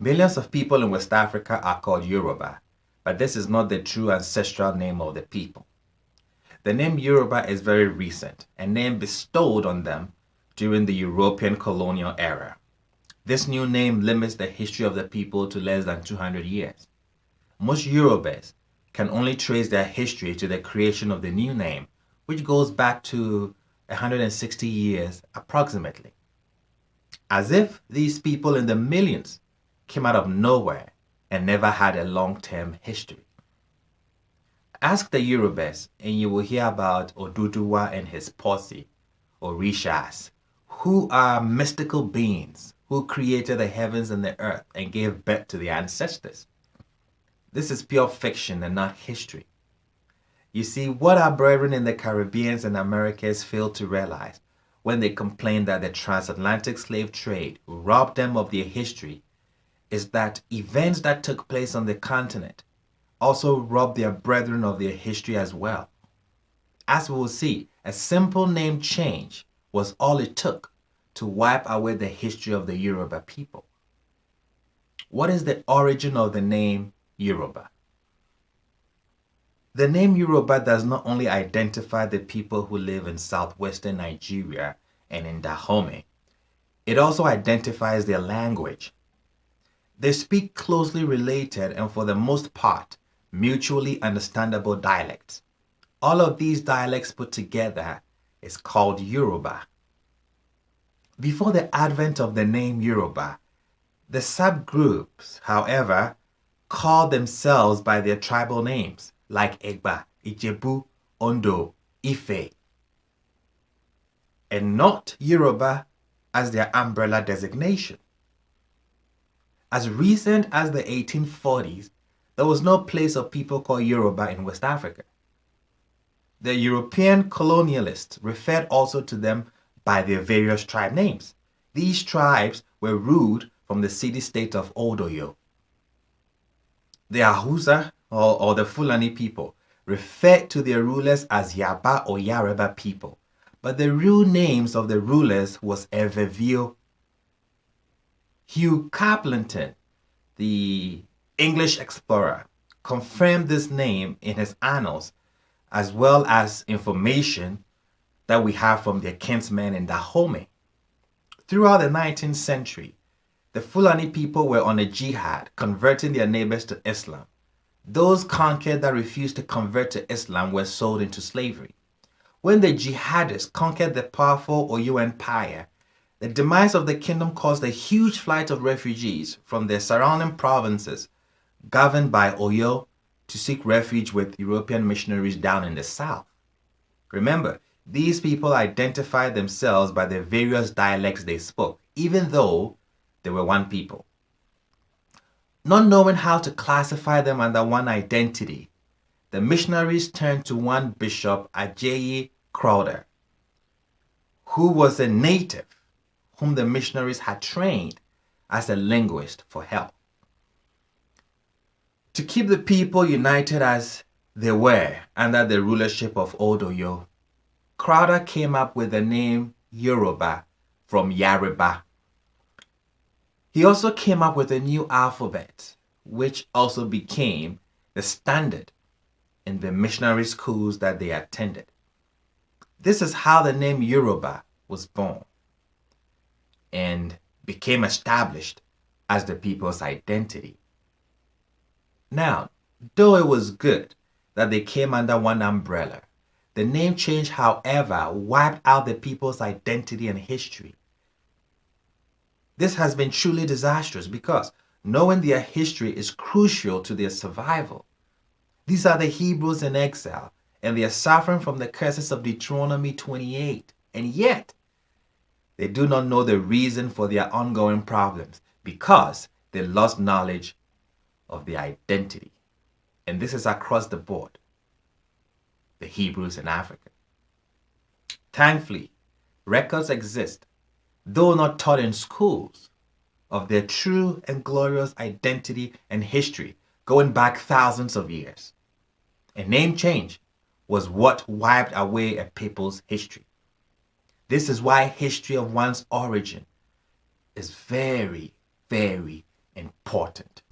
Millions of people in West Africa are called Yoruba, but this is not the true ancestral name of the people. The name Yoruba is very recent, a name bestowed on them during the European colonial era. This new name limits the history of the people to less than 200 years. Most Yorubas can only trace their history to the creation of the new name, which goes back to 160 years approximately. As if these people in the millions came out of nowhere and never had a long-term history. Ask the Yorubas and you will hear about Oduduwa and his posse, Orishas, who are mystical beings who created the heavens and the earth and gave birth to the ancestors. This is pure fiction and not history. You see, what our brethren in the Caribbean and Americas fail to realize when they complain that the transatlantic slave trade robbed them of their history is that events that took place on the continent also robbed their brethren of their history as well. As we will see, a simple name change was all it took to wipe away the history of the Yoruba people. What is the origin of the name Yoruba? The name Yoruba does not only identify the people who live in southwestern Nigeria and in Dahomey, it also identifies their language. They speak closely related and for the most part, mutually understandable dialects. All of these dialects put together is called Yoruba. Before the advent of the name Yoruba, the subgroups, however, called themselves by their tribal names like Egba, Ijebu, Ondo, Ife, and not Yoruba as their umbrella designation. As recent as the 1840s, there was no place of people called Yoruba in West Africa. The European colonialists referred also to them by their various tribe names. These tribes were ruled from the city-state of Odoyo. The Ahusa or the Fulani people referred to their rulers as Yaba or Yareba people, but the real names of the rulers was Evevio. Hugh Caplanton, the English explorer, confirmed this name in his annals, as well as information that we have from their kinsmen in Dahomey. Throughout the 19th century, the Fulani people were on a jihad, converting their neighbors to Islam. Those conquered that refused to convert to Islam were sold into slavery. When the jihadists conquered the powerful Oyo Empire, the demise of the kingdom caused a huge flight of refugees from the surrounding provinces governed by Oyo to seek refuge with European missionaries down in the south. Remember, these people identified themselves by the various dialects they spoke, even though they were one people. Not knowing how to classify them under one identity, the missionaries turned to one Bishop Ajayi Crowther, who was a native whom the missionaries had trained as a linguist for help. To keep the people united as they were under the rulership of Odoyo, Crowther came up with the name Yoruba from Yariba. He also came up with a new alphabet, which also became the standard in the missionary schools that they attended. This is how the name Yoruba was born and became established as the people's identity. Now, though it was good that they came under one umbrella, the name change, however, wiped out the people's identity and history. This has been truly disastrous because knowing their history is crucial to their survival. These are the Hebrews in exile, and they are suffering from the curses of Deuteronomy 28. And yet, they do not know the reason for their ongoing problems because they lost knowledge of their identity. And this is across the board. The Hebrews in Africa. Thankfully, records exist, though not taught in schools, of their true and glorious identity and history going back thousands of years. A name change was what wiped away a people's history. This is why history of one's origin is very, very, important.